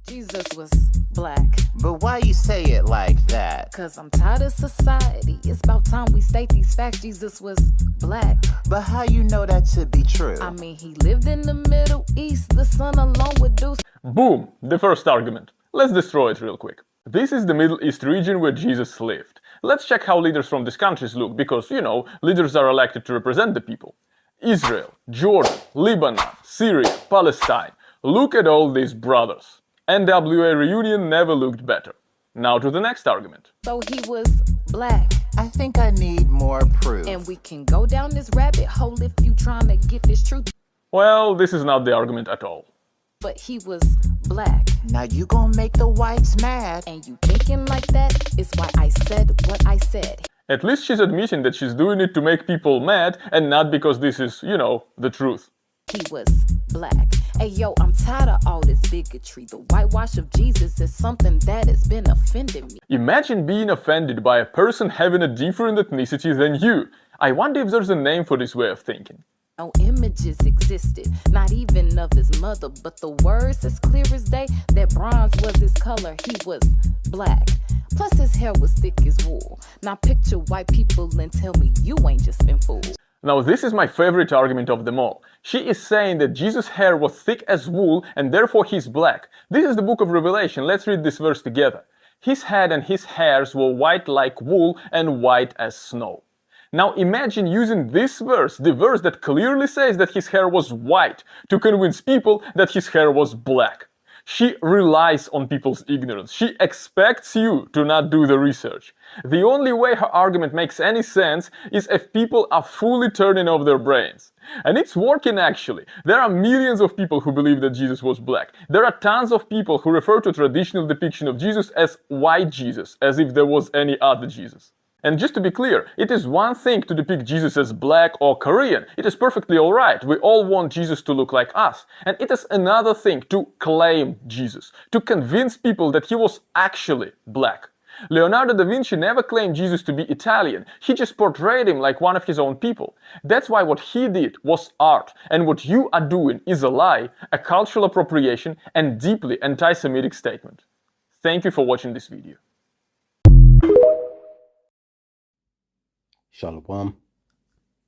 Jesus was black. But why you say it like that? Cause I'm tired of society. It's about time we state these facts. Jesus was black. But how you know that to be true? I mean, he lived in the Middle East. The sun alone would do. Boom! The first argument. Let's destroy it real quick. This is the Middle East region where Jesus lived. Let's check how leaders from these countries look, because, leaders are elected to represent the people. Israel, Jordan, Lebanon, Syria, Palestine. Look at all these brothers. NWA reunion never looked better. Now to the next argument. So he was black. I think I need more proof. And we can go down this rabbit hole if you trying to get this truth. Well, this is not the argument at all. But he was black. Now you gonna make the whites mad. And you thinking like that is why I said what I said. At least she's admitting that she's doing it to make people mad and not because this is, the truth. He was black. Hey yo, I'm tired of all this bigotry. The whitewash of Jesus is something that has been offending me. Imagine being offended by a person having a different ethnicity than you. I wonder if there's a name for this way of thinking. No images existed, not even of his mother, but the words as clear as day that bronze was his color. He was black. Plus his hair was thick as wool. Now picture white people and tell me you ain't just been fooled. Now this is my favorite argument of them all. She is saying that Jesus' hair was thick as wool and therefore he's black. This is the book of Revelation. Let's read this verse together. His head and his hairs were white like wool and white as snow. Now imagine using this verse, the verse that clearly says that his hair was white, to convince people that his hair was black. She relies on people's ignorance. She expects you to not do the research. The only way her argument makes any sense is if people are fully turning off their brains. And it's working actually. There are millions of people who believe that Jesus was black. There are tons of people who refer to traditional depiction of Jesus as white Jesus, as if there was any other Jesus. And just to be clear, it is one thing to depict Jesus as black or Korean. It is perfectly alright. We all want Jesus to look like us. And it is another thing to claim Jesus, to convince people that he was actually black. Leonardo da Vinci never claimed Jesus to be Italian. He just portrayed him like one of his own people. That's why what he did was art. And what you are doing is a lie, a cultural appropriation, and deeply anti-Semitic statement. Thank you for watching this video. Shalom,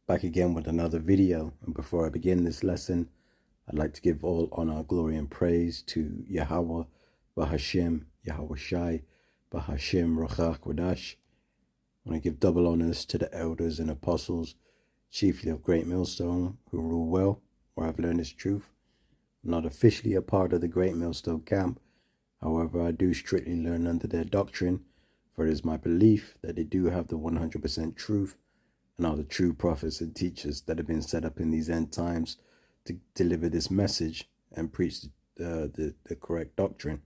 back again with another video, and before I begin this lesson, I'd like to give all honor, glory, and praise to Yahweh, Bahashim, Yahweh Shai, Bahashim, Ruach Kodash. I want to give double honors to the elders and apostles, chiefly of Great Millstone, who rule well, where I've learned this truth. I'm not officially a part of the Great Millstone camp, however I do strictly learn under their doctrine, for it is my belief that they do have the 100% truth and are the true prophets and teachers that have been set up in these end times to deliver this message and preach the correct doctrine.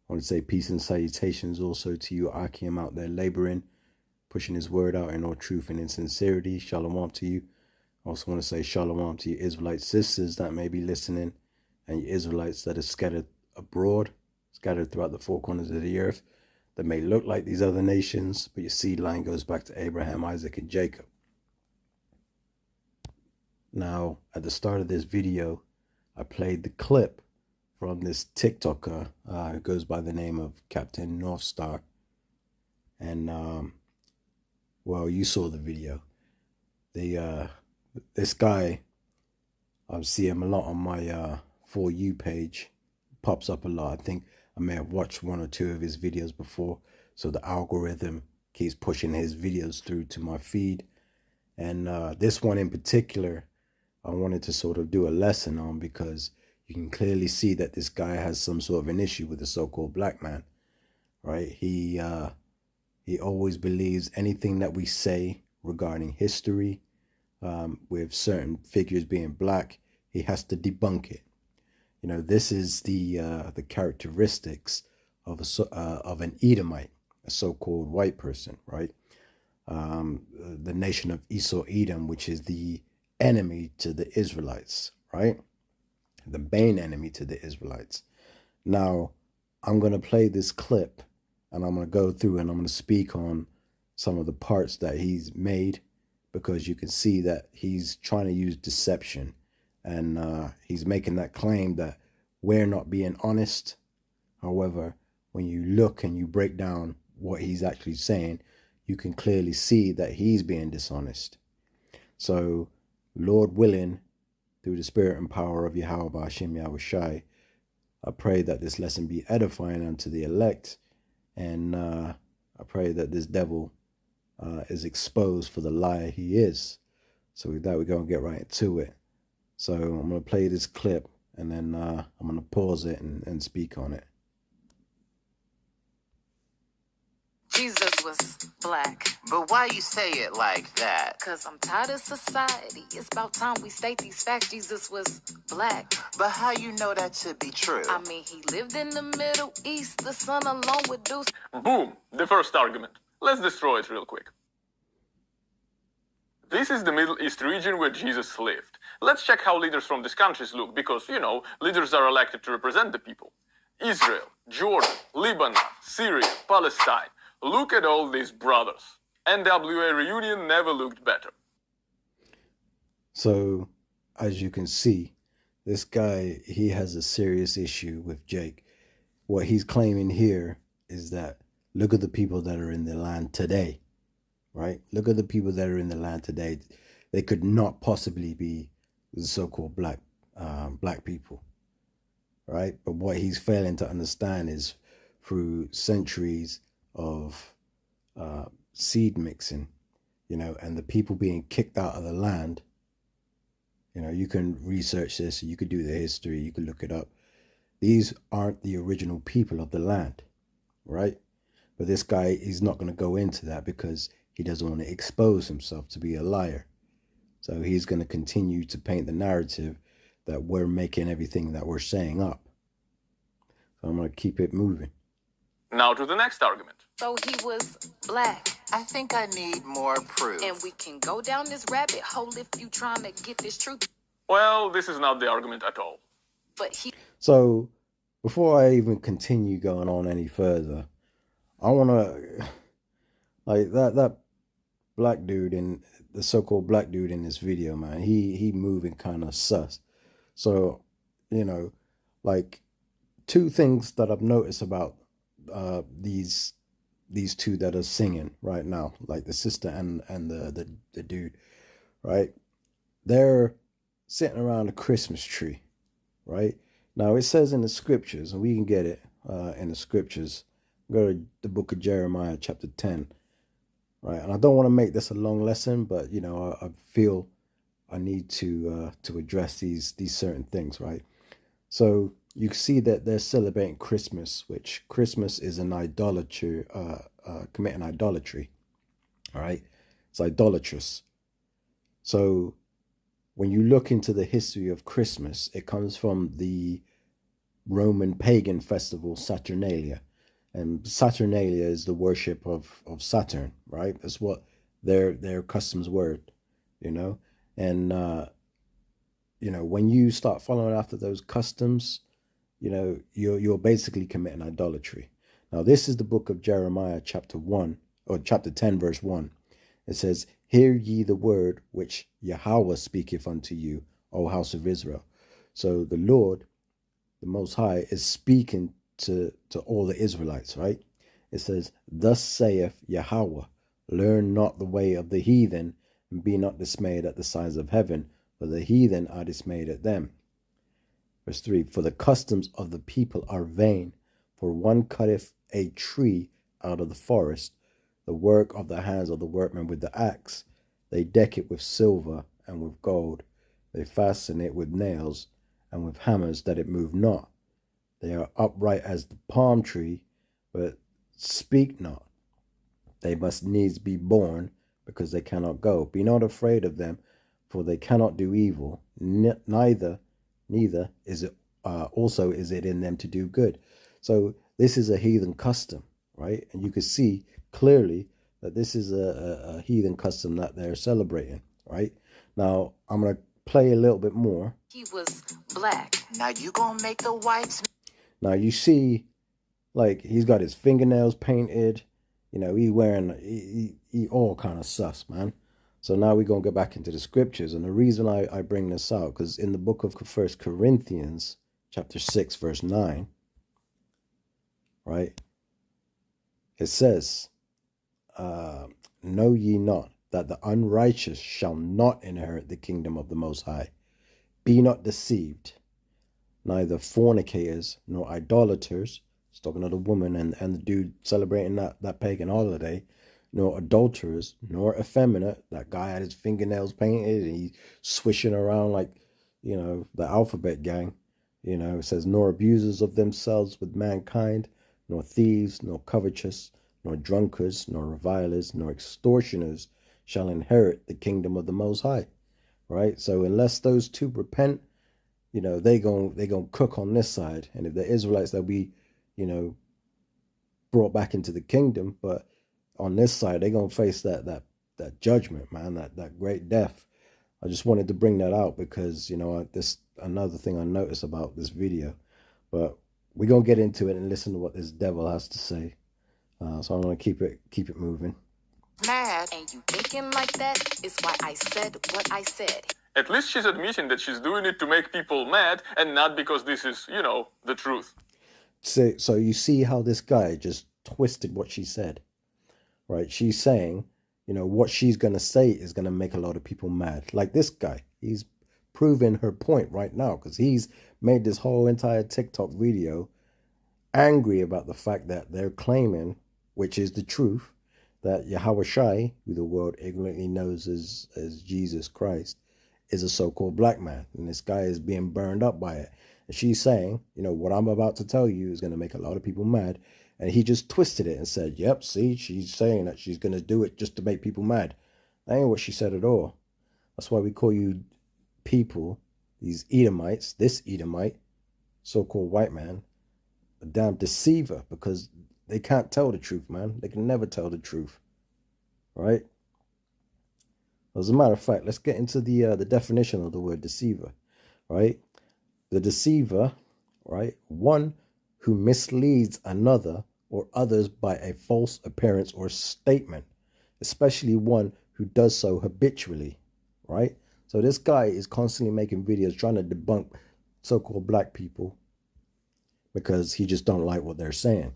I want to say peace and salutations also to you Akim out there laboring, pushing his word out in all truth and in sincerity. Shalom to you. I also want to say shalom to you Israelite sisters that may be listening, and you Israelites that are scattered abroad, scattered throughout the four corners of the earth, that may look like these other nations, but your seed line goes back to Abraham, Isaac, and Jacob. Now, at the start of this video, I played the clip from this TikToker who goes by the name of Captain North Star. And, well, you saw the video. This guy, I see him a lot on my For You page, pops up a lot. I think I may have watched one or two of his videos before, so the algorithm keeps pushing his videos through to my feed. And this one in particular, I wanted to sort of do a lesson on, because you can clearly see that this guy has some sort of an issue with the so-called black man, right? He always believes anything that we say regarding history, with certain figures being black, he has to debunk it. You know, this is the characteristics of an Edomite, a so-called white person, right? The nation of Esau Edom, which is the enemy to the Israelites, right? The main enemy to the Israelites. Now, I'm going to play this clip, and I'm going to go through and I'm going to speak on some of the parts that he's made, because you can see that he's trying to use deception. And he's making that claim that we're not being honest. However, when you look and you break down what he's actually saying, you can clearly see that he's being dishonest. So, Lord willing, through the spirit and power of Yahweh Ba'ashem Yahushai, I pray that this lesson be edifying unto the elect, and I pray that this devil is exposed for the liar he is. So with that, we're going to get right into it. So I'm going to play this clip, and then I'm going to pause it and speak on it. Jesus was black. But why you say it like that? Cause I'm tired of society. It's about time we state these facts. Jesus was black. But how you know that to be true? I mean, he lived in the Middle East. The son alone with Deuce. Boom! The first argument. Let's destroy it real quick. This is the Middle East region where Jesus lived. Let's check how leaders from these countries look, because, you know, leaders are elected to represent the people. Israel, Jordan, Lebanon, Syria, Palestine. Look at all these brothers. NWA reunion never looked better. So, as you can see, this guy, he has a serious issue with Jake. What he's claiming here is that, look at the people that are in the land today, right? Look at the people that are in the land today. They could not possibly be the so-called black people, right? But what he's failing to understand is through centuries of seed mixing, you know, and the people being kicked out of the land. You know, you can research this, you could do the history, you could look it up. These aren't the original people of the land, right? But this guy is not going to go into that because he doesn't want to expose himself to be a liar. So he's going to continue to paint the narrative that we're making everything that we're saying up. So I'm going to keep it moving. Now to the next argument. So he was black. I think I need more proof. And we can go down this rabbit hole if you trying to get this truth. Well, this is not the argument at all. But he... So before I even continue going on any further, I want to, like, that black dude in the so-called black dude in this video, man, he moving kind of sus. So, you know, like, two things that I've noticed about these two that are singing right now, like the sister and the dude, right? They're sitting around a Christmas tree, right? Now it says in the scriptures, and we can get it in the scriptures. Go to the book of Jeremiah, chapter 10, right? And I don't want to make this a long lesson, but you know, I feel I need to address these certain things, right? So you see that they're celebrating Christmas, which Christmas is an idolatry, committing idolatry, all right? It's idolatrous. So when you look into the history of Christmas, it comes from the Roman pagan festival Saturnalia. And Saturnalia is the worship of Saturn, right? That's what their customs were, you know? And, you know, when you start following after those customs, you know, you're basically committing idolatry. Now, this is the book of Jeremiah, chapter 1, or chapter 10, verse 1. It says, "Hear ye the word which Yahweh speaketh unto you, O house of Israel." So the Lord, the Most High, is speaking to all the Israelites, right? It says, "Thus saith Yahweh, learn not the way of the heathen, and be not dismayed at the signs of heaven, for the heathen are dismayed at them." Verse 3, "For the customs of the people are vain, for one cutteth a tree out of the forest, the work of the hands of the workmen with the axe. They deck it with silver and with gold. They fasten it with nails and with hammers that it move not. They are upright as the palm tree, but speak not. They must needs be born, because they cannot go. Be not afraid of them, for they cannot do evil. Neither is it also is it in them to do good." So this is a heathen custom, right? And you can see clearly that this is a heathen custom that they're celebrating, right? Now I'm gonna play a little bit more. He was black. Now you gonna make the whites... Now you see, like, he's got his fingernails painted, you know, he wearing, he all kind of sus, man. So now we're going to go back into the scriptures. And the reason I bring this out, because in the book of 1 Corinthians, chapter 6, verse 9, right? It says, know ye not that the unrighteous shall not inherit the kingdom of the Most High? Be not deceived, neither fornicators, nor idolaters, it's talking to the woman and the dude celebrating that pagan holiday, nor adulterers, nor effeminate, that guy had his fingernails painted and he's swishing around like, the alphabet gang. It says, nor abusers of themselves with mankind, nor thieves, nor covetous, nor drunkards, nor revilers, nor extortioners shall inherit the kingdom of the Most High. Right? So unless those two repent, they gonna cook on this side. And if the Israelites, they'll be, brought back into the kingdom, but on this side, they're gonna face that judgment, man, that great death. I just wanted to bring that out because, this another thing I noticed about this video. But we're gonna get into it and listen to what this devil has to say. So I'm gonna keep it moving. Mad. And you thinking like that is why I said what I said. At least she's admitting that she's doing it to make people mad and not because this is, the truth. So you see how this guy just twisted what she said, right? She's saying, what she's going to say is going to make a lot of people mad. Like this guy, he's proving her point right now because he's made this whole entire TikTok video angry about the fact that they're claiming, which is the truth, that Yahweh Shai, who the world ignorantly knows as Jesus Christ, is a so-called black man. And this guy is being burned up by it. And she's saying, what I'm about to tell you is going to make a lot of people mad. And he just twisted it and said, yep, see, she's saying that she's going to do it just to make people mad. That ain't what she said at all. That's why we call you people, these Edomites, this Edomite, so-called white man, a damn deceiver, because they can't tell the truth, man. They can never tell the truth, right? As a matter of fact, let's get into the definition of the word deceiver, right? The deceiver, right? One who misleads another or others by a false appearance or statement, especially one who does so habitually, right? So this guy is constantly making videos trying to debunk so-called black people because he just don't like what they're saying.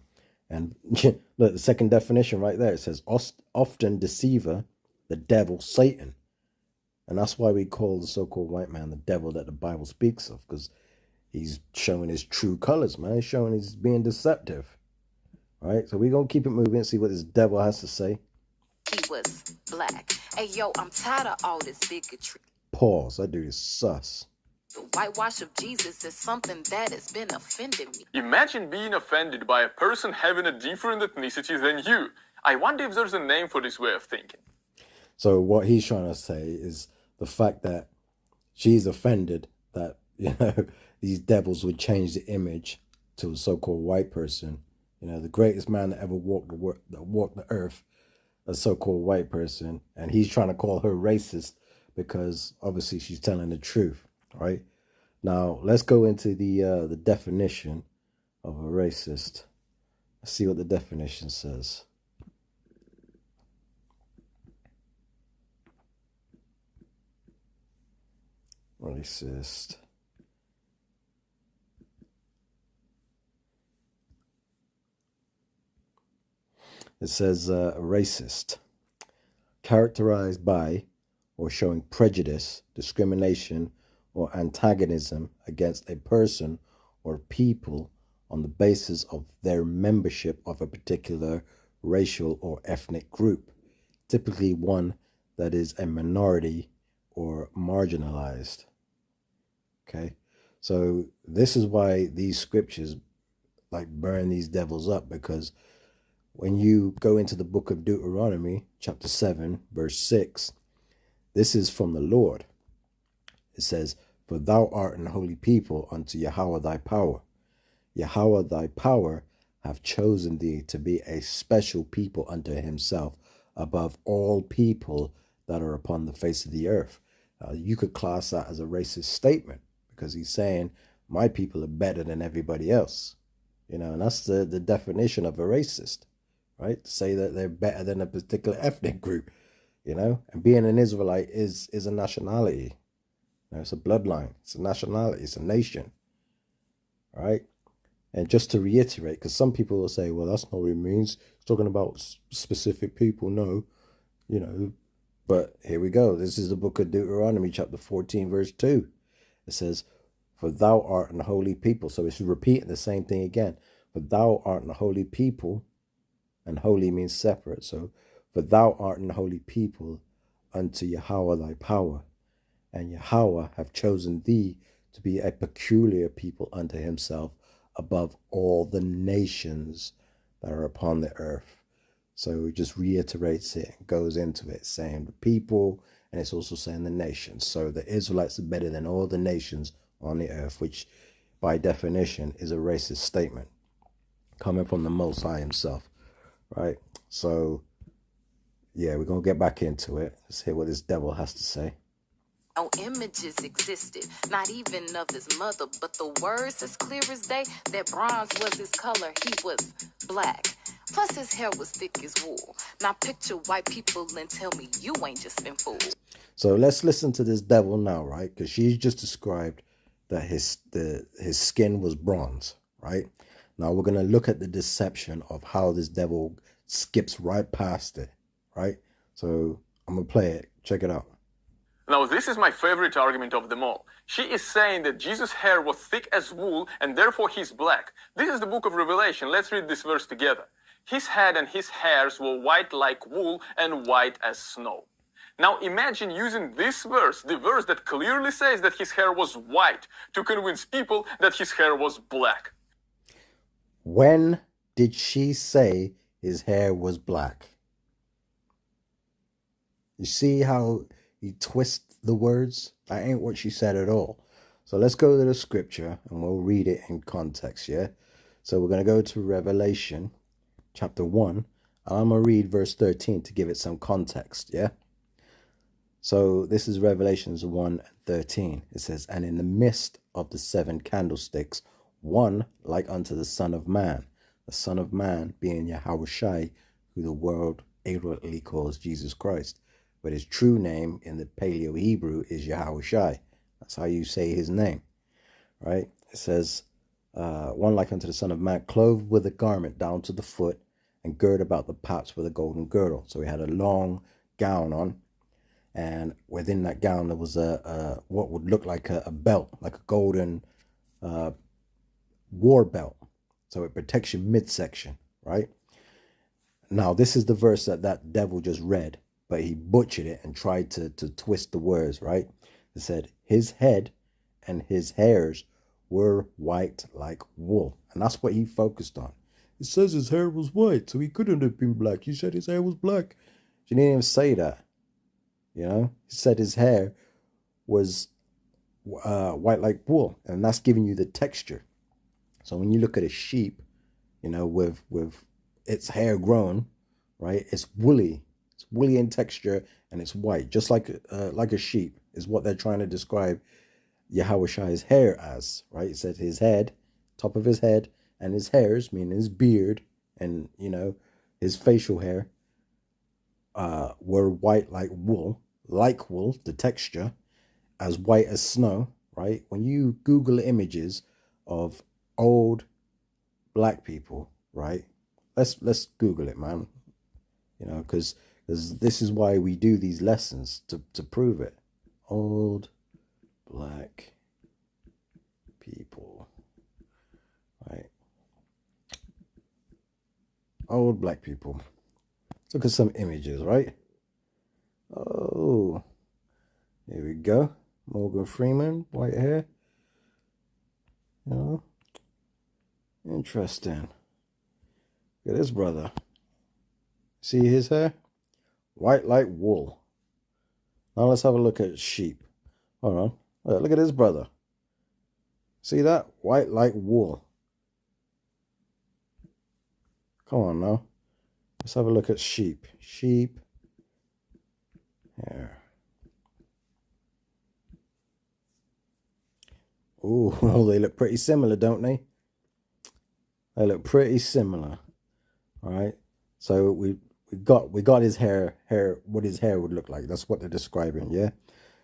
And look, the second definition right there, it says often deceiver, the devil, Satan. And that's why we call the so-called white man the devil that the Bible speaks of, because he's showing his true colors, man. He's showing he's being deceptive. All right, so we're going to keep it moving and see what this devil has to say. He was black. Hey, yo, I'm tired of all this bigotry. Pause. That dude is sus. The whitewash of Jesus is something that has been offending me. Imagine being offended by a person having a different ethnicity than you. I wonder if there's a name for this way of thinking. So what he's trying to say is the fact that she's offended that, these devils would change the image to a so-called white person. The greatest man that ever walked the earth, a so-called white person. And he's trying to call her racist because obviously she's telling the truth, right? Now, let's go into the definition of a racist. Let's see what the definition says. Racist. It says racist, characterized by or showing prejudice, discrimination, or antagonism against a person or people on the basis of their membership of a particular racial or ethnic group, typically one that is a minority or marginalized. Okay, so this is why these scriptures burn these devils up, because when you go into the book of Deuteronomy, chapter 7, verse 6, this is from the Lord. It says, for thou art an holy people unto Yahweh thy power. Yahweh thy power hath chosen thee to be a special people unto himself above all people that are upon the face of the earth. You could class that as a racist statement because he's saying my people are better than everybody else. And that's the definition of a racist, right? To say that they're better than a particular ethnic group, and being an Israelite is a nationality. It's a bloodline. It's a nationality. It's a nation. All right. And just to reiterate, because some people will say, well, that's not what it means. It's talking about specific people. No, you know, but here we go. This is the book of Deuteronomy, chapter 14, verse 2. It says, for thou art an holy people. So it's repeating the same thing again. For thou art an holy people, and holy means separate. So, for thou art an holy people unto Yahweh thy power, and Yahweh have chosen thee to be a peculiar people unto himself above all the nations that are upon the earth. So it just reiterates it and goes into it, saying the people, and it's also saying the nations. So the Israelites are better than all the nations on the earth, which by definition is a racist statement coming from the Most High himself, right? So yeah, we're going to get back into it. Let's hear what this devil has to say. No images existed, not even of his mother, but the words as clear as day that bronze was his color. He was black. Plus his hair was thick as wool. Now picture white people and tell me you ain't just been fooled. So let's listen to this devil now, right? Because she's just described that his skin was bronze, right? Now we're going to look at the deception of how this devil skips right past it, right? So I'm going to play it. Check it out. Now, this is my favorite argument of them all. She is saying that Jesus' hair was thick as wool, and therefore he's black. This is the book of Revelation. Let's read this verse together. His head and his hairs were white like wool and white as snow. Now, imagine using this verse, the verse that clearly says that his hair was white, to convince people that his hair was black. When did she say his hair was black? You see how he twists the words? That ain't what she said at all. So let's go to the scripture and we'll read it in context, yeah? So we're going to go to Revelation chapter 1, and I'm going to read verse 13 to give it some context, yeah? So this is Revelations 1:13. It says, and in the midst of the 7 candlesticks, one like unto the Son of Man, the Son of Man being Yahushai, who the world ignorantly calls Jesus Christ. But his true name in the Paleo Hebrew is Yahushai. That's how you say his name, right? It says, one like unto the Son of Man, clothed with a garment down to the foot, and girt about the paps with a golden girdle. So he had a long gown on, and within that gown there was a what would look like a belt, like a golden war belt. So it protects your midsection, right? Now this is the verse that devil just read, but he butchered it and tried to twist the words, right? It said, his head and his hairs were white like wool. And that's what he focused on. It says his hair was white, so he couldn't have been black. He said his hair was black. She didn't even say that, you know? He said his hair was white like wool, and that's giving you the texture. So when you look at a sheep, you know, with its hair grown, right, it's woolly. It's woolly in texture, and it's white, just like a sheep is what they're trying to describe Yahushai's hair as, right? It said his head, top of his head, and his hairs, meaning his beard and, you know, his facial hair, were white like wool, the texture, as white as snow, right? When you Google images of old black people, right? Let's Google it, man. You know, because this is why we do these lessons, to prove it. Old black people, right? Old black people. Let's look at some images, right? Oh, here we go. Morgan Freeman, white hair. You know, interesting. Look at this brother. See his hair? White like wool. Now let's have a look at sheep. Hold on. Look at this brother. See that? White like wool. Come on now. Let's have a look at sheep. Sheep hair. Ooh, they look pretty similar, don't they? They look pretty similar. All right. So we got his hair, what his hair would look like. That's what they're describing, yeah? It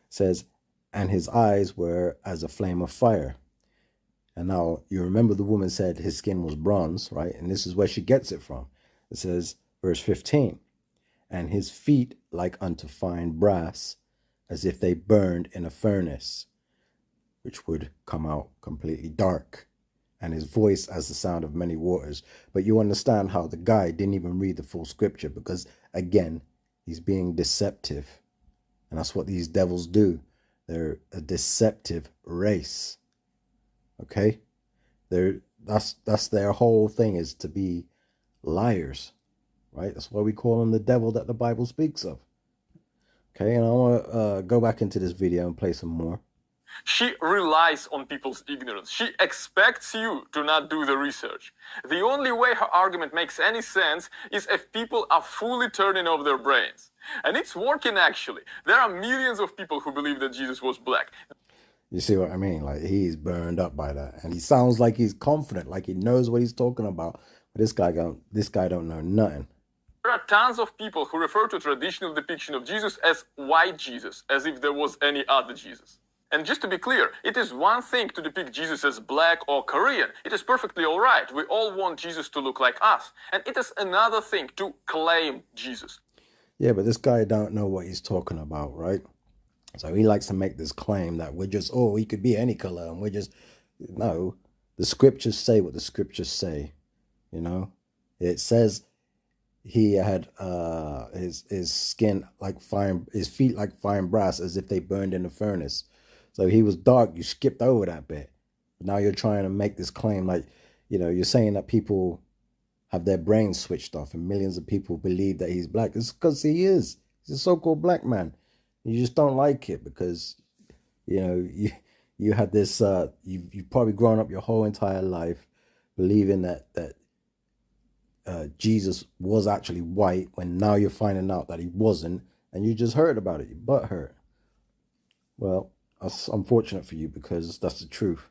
says, and his eyes were as a flame of fire, And now you remember the woman said his skin was bronze, right? And this is where she gets it from. It says, verse 15, and his feet like unto fine brass, as if they burned in a furnace, which would come out completely dark, and his voice as the sound of many waters. But you understand how the guy didn't even read the full scripture, because again, he's being deceptive. And that's what these devils do. They're a deceptive race. Okay? That's their whole thing, is to be liars. Right? That's why we call them the devil that the Bible speaks of. Okay, and I want to go back into this video and play some more. She relies on people's ignorance. She expects you to not do the research. The only way her argument makes any sense is if people are fully turning off their brains. And it's working, actually. There are millions of people who believe that Jesus was black. You see what I mean? Like, he's burned up by that. And he sounds like he's confident, like he knows what he's talking about. But this guy don't know nothing. There are tons of people who refer to traditional depiction of Jesus as white Jesus, as if there was any other Jesus. And just to be clear, it is one thing to depict Jesus as black or Korean. It is perfectly all right. We all want Jesus to look like us. And it is another thing to claim Jesus. Yeah, but this guy don't know what he's talking about, right? So he likes to make this claim that we're just, oh, he could be any color, and we're just, no. The scriptures say what the scriptures say, you know? It says he had his skin like fine, his feet like fine brass, as if they burned in a furnace. So he was dark. You skipped over that bit. But now you're trying to make this claim, like, you know, you're saying that people have their brains switched off and millions of people believe that he's black. It's because he is. He's a so-called black man. You just don't like it because, you know, you had this, you've probably grown up your whole entire life believing that Jesus was actually white, when now you're finding out that he wasn't, and you just heard about it. Your butt hurt. Well, that's unfortunate for you, because that's the truth.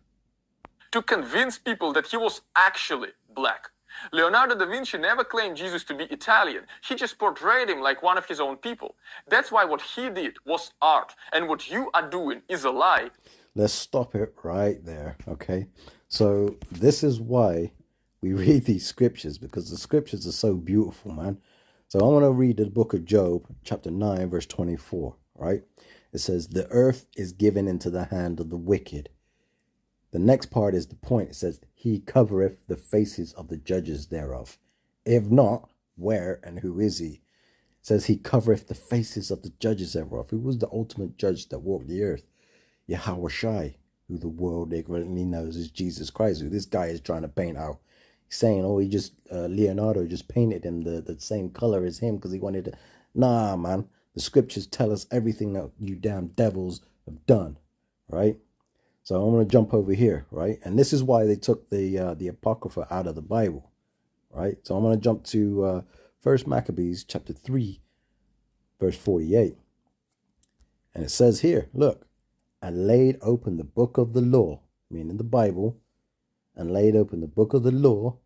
To convince people that he was actually black. Leonardo da Vinci never claimed Jesus to be Italian. He just portrayed him like one of his own people. That's why what he did was art, and what you are doing is a lie. Let's stop it right there, okay? So this is why we read these scriptures, because the scriptures are so beautiful, man. So I want to read the book of Job, chapter 9, verse 24, right? It says, the earth is given into the hand of the wicked. The next part is the point. It says, he covereth the faces of the judges thereof. If not, where and who is he? It says, he covereth the faces of the judges thereof. Who was the ultimate judge that walked the earth? Yahweh Shai, who the world ignorantly knows is Jesus Christ, who this guy is trying to paint out. He's saying, oh, he just, Leonardo just painted him the same color as him because he wanted to. Nah, man. The scriptures tell us everything that you damn devils have done, right? So I'm going to jump over here, right? And this is why they took the Apocrypha out of the Bible, right? So I'm going to jump to 1 Maccabees chapter 3, verse 48. And it says here, look, and laid open the book of the law, meaning the Bible, and laid open the book of the law,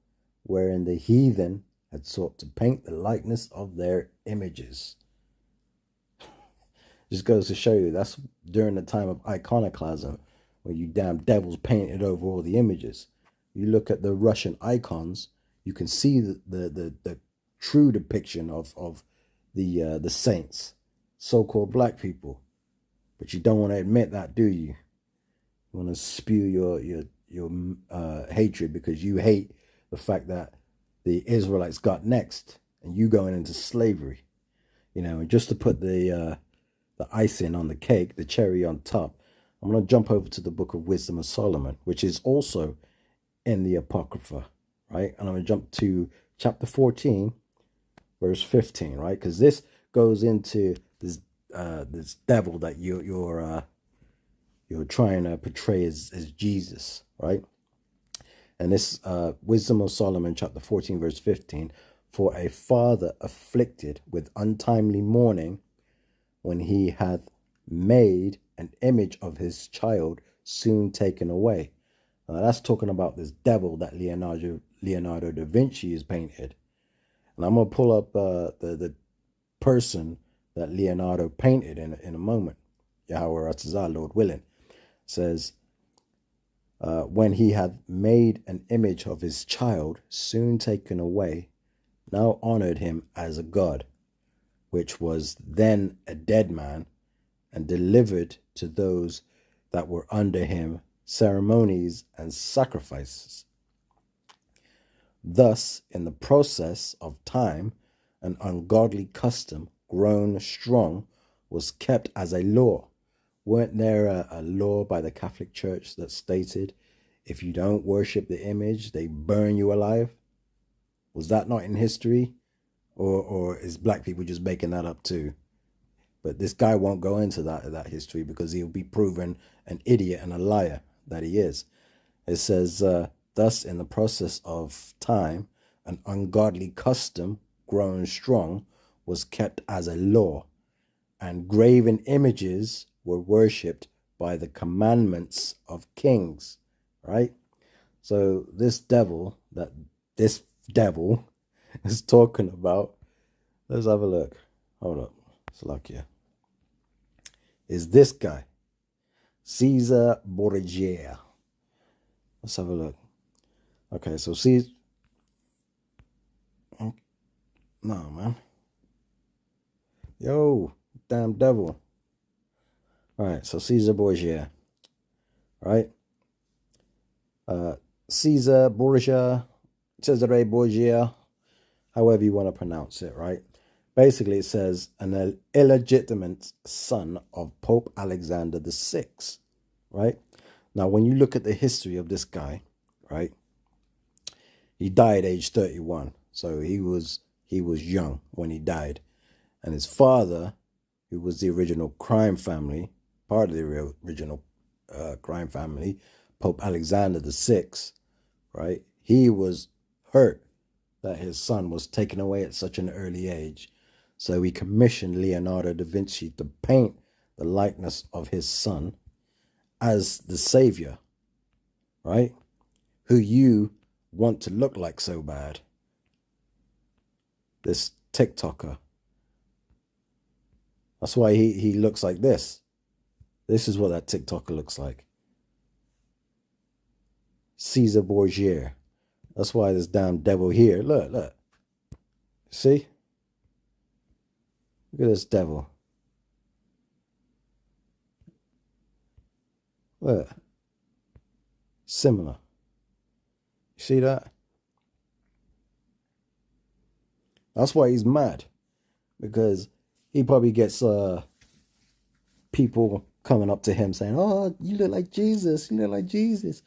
wherein the heathen had sought to paint the likeness of their images. Just goes to show you, that's during the time of iconoclasm, when you damn devils painted over all the images. You look at the Russian icons, you can see the true depiction of the saints, so-called black people. But you don't want to admit that, do you? You want to spew your hatred because you hate the fact that the Israelites got next and you going into slavery. You know, and just to put the icing on the cake, the cherry on top, I'm going to jump over to the book of Wisdom of Solomon, which is also in the Apocrypha, right? And I'm going to jump to chapter 14, verse 15, right? Because this goes into this devil that you're trying to portray as Jesus, right? And this Wisdom of Solomon, chapter 14, verse 15, for a father afflicted with untimely mourning, when he hath made an image of his child soon taken away. Now that's talking about this devil that Leonardo da Vinci is painted. And I'm going to pull up the person that Leonardo painted in a moment. Yahweh Ratzah, Lord willing. Says, when he had made an image of his child, soon taken away, now honored him as a god, which was then a dead man, and delivered to those that were under him ceremonies and sacrifices. Thus, in the process of time, an ungodly custom, grown strong, was kept as a law. Weren't there a law by the Catholic Church that stated, if you don't worship the image, they burn you alive? Was that not in history? Or is black people just making that up too? But this guy won't go into that history because he'll be proven an idiot and a liar that he is. It says, thus in the process of time, an ungodly custom, grown strong, was kept as a law, and graven images were worshipped by the commandments of kings, right? So this devil is talking about, let's have a look. Hold up, it's Slovakia. Is this guy, Caesar Borgia. Let's have a look. Okay, so Caesar, no, man. Yo, damn devil. All right, so Caesar Borgia, right? Caesar Borgia, Cesare Borgia, however you want to pronounce it, right? Basically, it says an illegitimate son of Pope Alexander VI, right? Now, when you look at the history of this guy, right, he died age 31, so he was young when he died, and his father, who was the original crime family, part of the original crime family, Pope Alexander VI, right? He was hurt that his son was taken away at such an early age. So he commissioned Leonardo da Vinci to paint the likeness of his son as the savior, right? Who you want to look like so bad. This TikToker. That's why he looks like this. This is what that TikToker looks like. Caesar Borgia. That's why this damn devil here. Look. See? Look at this devil. Look. Similar. You see that? That's why he's mad. Because he probably gets people coming up to him saying, oh, you look like Jesus. You look like Jesus.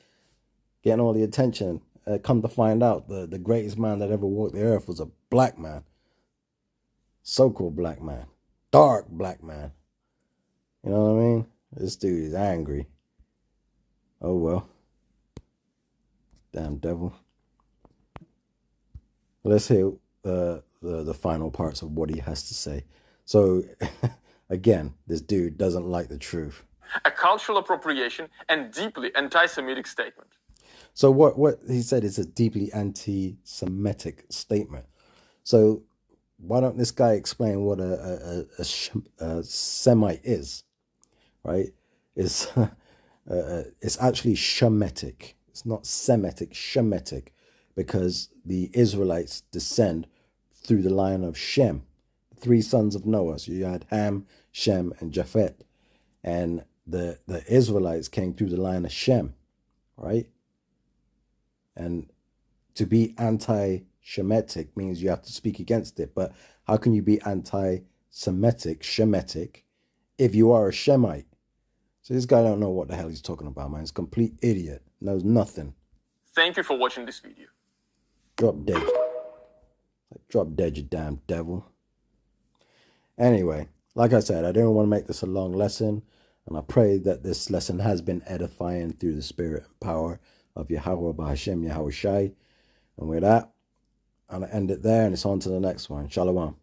Getting all the attention. Come to find out, the greatest man that ever walked the earth was a black man. So-called black man. Dark black man. You know what I mean? This dude is angry. Oh, well. Damn devil. Let's hear the final parts of what he has to say. So, again, this dude doesn't like the truth. A cultural appropriation and deeply anti-Semitic statement. So what he said is a deeply anti-Semitic statement. So why don't this guy explain what a Semite is, right? It's actually Shemitic. It's not Semitic, Shemitic, because the Israelites descend through the line of Shem, three sons of Noah. So you had Ham, Shem, and Japheth. And the Israelites came through the line of Shem, right? And to be anti-Shemitic means you have to speak against it. But how can you be anti-Semitic, Shemitic, if you are a Shemite? So this guy don't know what the hell he's talking about, man. He's a complete idiot. Knows nothing. Thank you for watching this video. Drop dead. Drop dead, you damn devil. Anyway, like I said, I didn't want to make this a long lesson. And I pray that this lesson has been edifying through the spirit and power of Yahweh Bahashem Yahweh Shai. And with that, I'm going to end it there and it's on to the next one. Shalom.